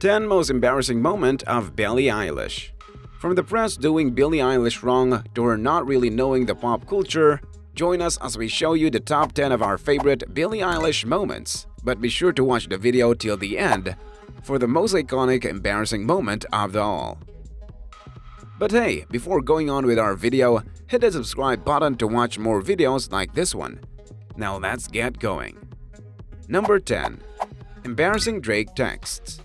10 Most Embarrassing Moment of Billie Eilish. From the press doing Billie Eilish wrong to her not really knowing the pop culture, join us as we show you the top 10 of our favorite Billie Eilish moments. But be sure to watch the video till the end for the most iconic embarrassing moment of them all. But hey, before going on with our video, hit the subscribe button to watch more videos like this one. Now let's get going. Number 10. Embarrassing Drake texts.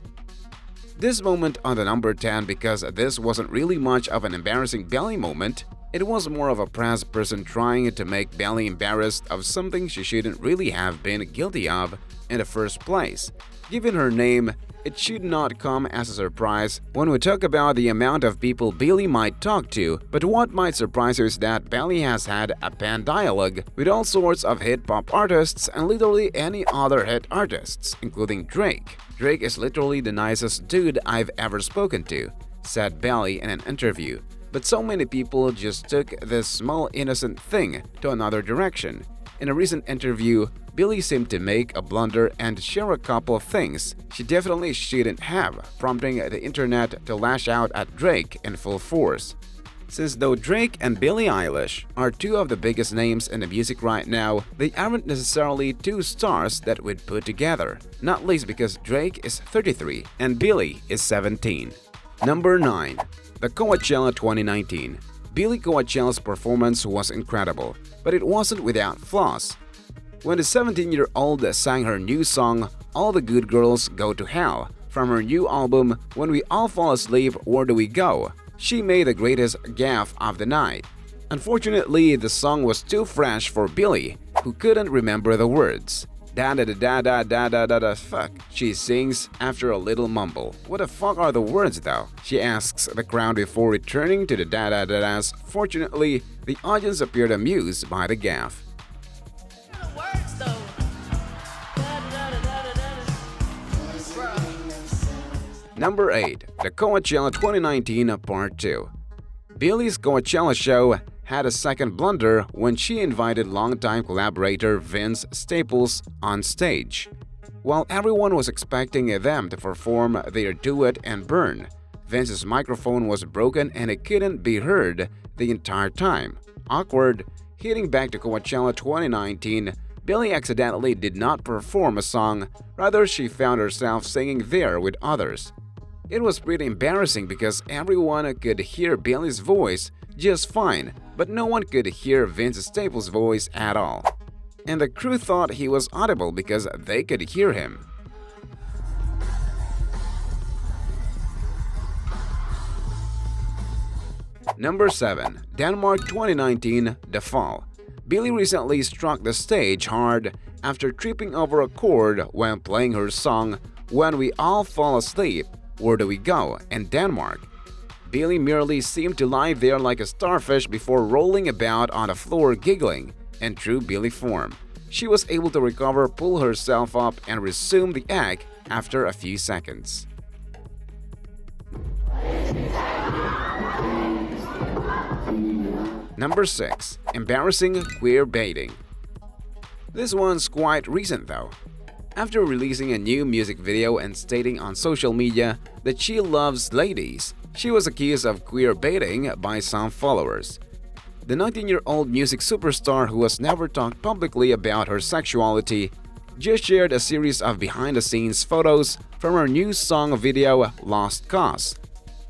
This moment on the number 10 because this wasn't really much of an embarrassing Billie moment. It was more of a press person trying to make Billie embarrassed of something she shouldn't really have been guilty of in the first place. Given her name, it should not come as a surprise when we talk about the amount of people Billie might talk to, but what might surprise you is that Billie has had a pen dialogue with all sorts of hip-hop artists and literally any other hit artists, including Drake. Drake is literally the nicest dude I've ever spoken to, said Billie in an interview. But so many people just took this small innocent thing to another direction. In a recent interview, Billie seemed to make a blunder and share a couple of things she definitely shouldn't have, prompting the internet to lash out at Drake in full force. Since though Drake and Billie Eilish are two of the biggest names in the music right now, they aren't necessarily two stars that we'd put together, not least because Drake is 33 and Billie is 17. Number 9. The Coachella 2019. Billie Coachella's performance was incredible, but it wasn't without flaws. When the 17-year-old sang her new song, All the Good Girls Go to Hell, from her new album When We All Fall Asleep, Where Do We Go?, she made the greatest gaffe of the night. Unfortunately, the song was too fresh for Billie, who couldn't remember the words. Da da da da da da da da fuck, she sings after a little mumble. What the fuck are the words though? She asks the crowd before returning to the da da da das. Fortunately, the audience appeared amused by the gaffe. Number 8. The Coachella 2019 Part 2. Billie's Coachella show had a second blunder when she invited longtime collaborator Vince Staples on stage. While everyone was expecting them to perform their duet and Burn, Vince's microphone was broken and it couldn't be heard the entire time. Awkward. Heading back to Coachella 2019, Billie accidentally did not perform a song, rather she found herself singing there with others. It was pretty embarrassing because everyone could hear Billie's voice just fine, but no one could hear Vince Staples' voice at all. And the crew thought he was audible because they could hear him. Number 7. Denmark 2019 The Fall. Billie recently struck the stage hard after tripping over a chord when playing her song When We All Fall Asleep, Where Do We Go? In Denmark. Billie merely seemed to lie there like a starfish before rolling about on the floor giggling in true Billie form. She was able to recover, pull herself up, and resume the act after a few seconds. Number 6. Embarrassing Queer Baiting. This one's quite recent though. After releasing a new music video and stating on social media that she loves ladies, she was accused of queer baiting by some followers. The 19-year-old music superstar, who has never talked publicly about her sexuality, just shared a series of behind-the-scenes photos from her new song video Lost Cause.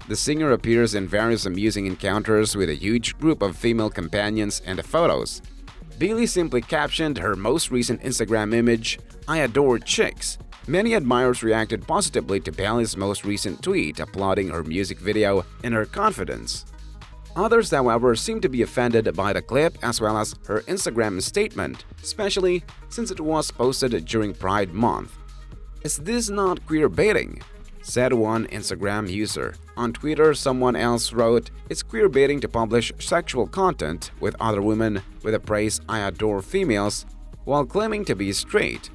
The singer appears in various amusing encounters with a huge group of female companions in the photos. Billie simply captioned her most recent Instagram image, I adore chicks. Many admirers reacted positively to Billie's most recent tweet applauding her music video and her confidence. Others, however, seemed to be offended by the clip as well as her Instagram statement, especially since it was posted during Pride Month. Is this not queer baiting? Said one Instagram user. On Twitter, someone else wrote, it's queer baiting to publish sexual content with other women with the praise I adore females while claiming to be straight.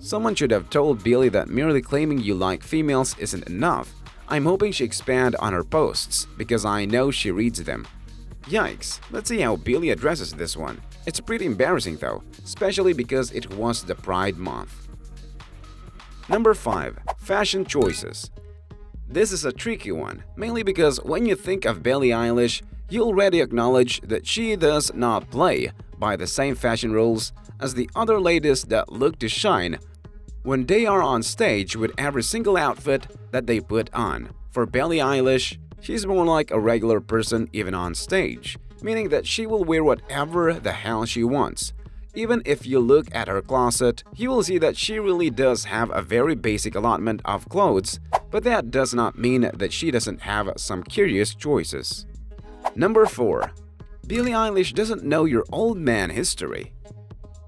Someone should have told Billie that merely claiming you like females isn't enough. I'm hoping she expand on her posts because I know she reads them. Yikes, let's see how Billie addresses this one. It's pretty embarrassing though, especially because it was the Pride Month. Number 5. Fashion Choices. This is a tricky one, mainly because when you think of Billie Eilish, you already acknowledge that she does not play by the same fashion rules as the other ladies that look to shine when they are on stage with every single outfit that they put on. For Billie Eilish, she's more like a regular person even on stage, meaning that she will wear whatever the hell she wants. Even if you look at her closet, you will see that she really does have a very basic allotment of clothes, but that does not mean that she doesn't have some curious choices. Number 4. Billie Eilish doesn't know your old man history.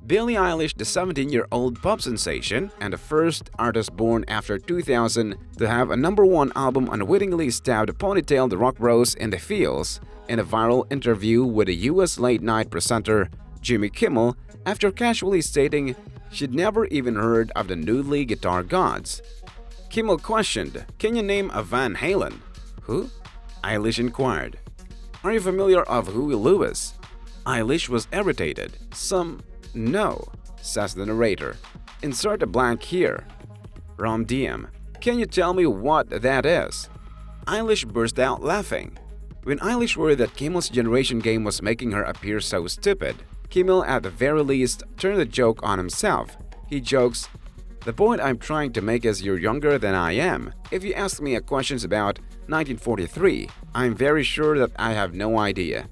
Billie Eilish, the 17-year-old pop sensation and the first artist born after 2000 to have a #1 album, unwittingly stabbed ponytailed rock bros in the feels in a viral interview with a US late-night presenter Jimmy Kimmel after casually stating she'd never even heard of the noodly guitar gods. Kimmel questioned, "Can you name a Van Halen?" "Who?" Eilish inquired. "Are you familiar of Huey Lewis?" Eilish was irritated. "No," says the narrator. "Insert a blank here." Rom DM, "Can you tell me what that is?" Eilish burst out laughing. When Eilish worried that Kimmel's generation game was making her appear so stupid, Kimmel at the very least turned the joke on himself. He jokes, "The point I'm trying to make is you're younger than I am. If you ask me questions about 1943, I'm very sure that I have no idea."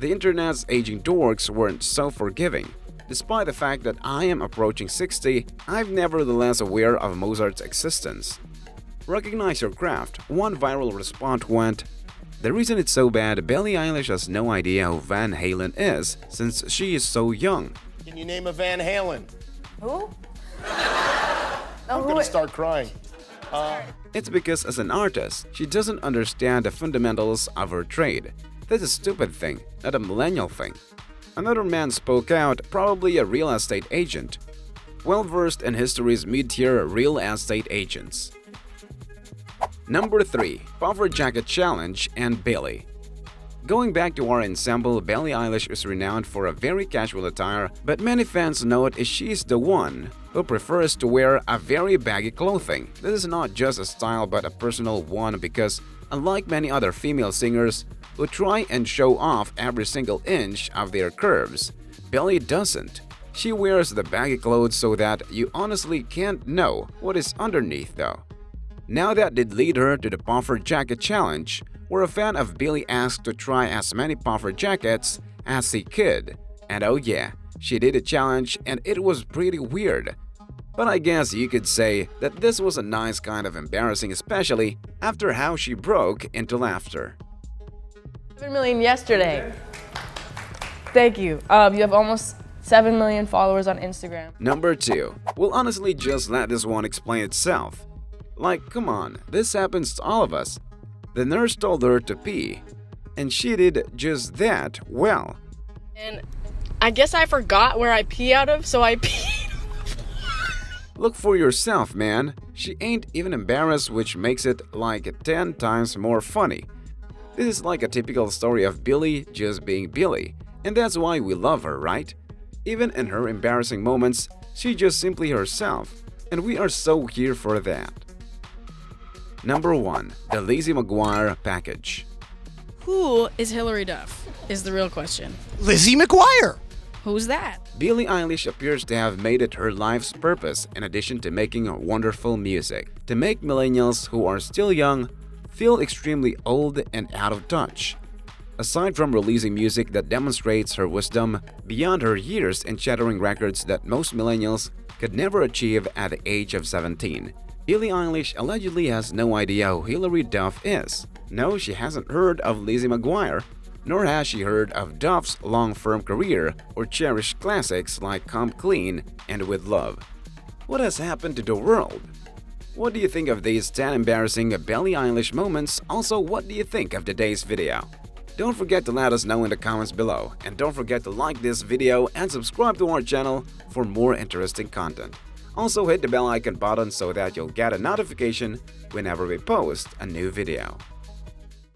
The internet's aging dorks weren't so forgiving. Despite the fact that I am approaching 60, I'm nevertheless aware of Mozart's existence. Recognize your craft. One viral response went, "The reason it's so bad, Billie Eilish has no idea who Van Halen is since she is so young." Can you name a Van Halen? Who? I'm gonna start crying. It's because as an artist, she doesn't understand the fundamentals of her trade. That's a stupid thing, not a millennial thing. Another man spoke out, probably a real estate agent. Well-versed in history's mid-tier real estate agents. Number 3. Puffer Jacket Challenge and Billie. Going back to our ensemble, Billie Eilish is renowned for a very casual attire, but many fans note she's the one who prefers to wear a very baggy clothing. This is not just a style but a personal one because, unlike many other female singers who try and show off every single inch of their curves, Billie doesn't. She wears the baggy clothes so that you honestly can't know what is underneath though. Now that did lead her to the Puffer Jacket Challenge, where a fan of Billie asked to try as many puffer jackets as he could. And oh yeah, she did a challenge and it was pretty weird. But I guess you could say that this was a nice kind of embarrassing, especially after how she broke into laughter. 7 million yesterday. Thank you. You have almost 7 million followers on Instagram. Number 2. We'll honestly just let this one explain itself. Like, come on, this happens to all of us. The nurse told her to pee, and she did just that well. And I guess I forgot where I pee out of, so I peed. Look for yourself, man. She ain't even embarrassed, which makes it like 10 times more funny. This is like a typical story of Billie just being Billie, and that's why we love her, right? Even in her embarrassing moments, she's just simply herself, and we are so here for that. Number 1. The Lizzie McGuire Package. Who is Hillary Duff? Is the real question. Lizzie McGuire. Who's that? Billie Eilish appears to have made it her life's purpose, in addition to making wonderful music, to make millennials who are still young feel extremely old and out of touch. Aside from releasing music that demonstrates her wisdom beyond her years and shattering records that most millennials could never achieve at the age of 17, Billie Eilish allegedly has no idea who Hillary Duff is. No, she hasn't heard of Lizzie McGuire, nor has she heard of Duff's long-firm career or cherished classics like Come Clean and With Love. What has happened to the world? What do you think of these 10 embarrassing Billie Eilish moments? Also, what do you think of today's video? Don't forget to let us know in the comments below, and don't forget to like this video and subscribe to our channel for more interesting content. Also hit the bell icon button so that you'll get a notification whenever we post a new video.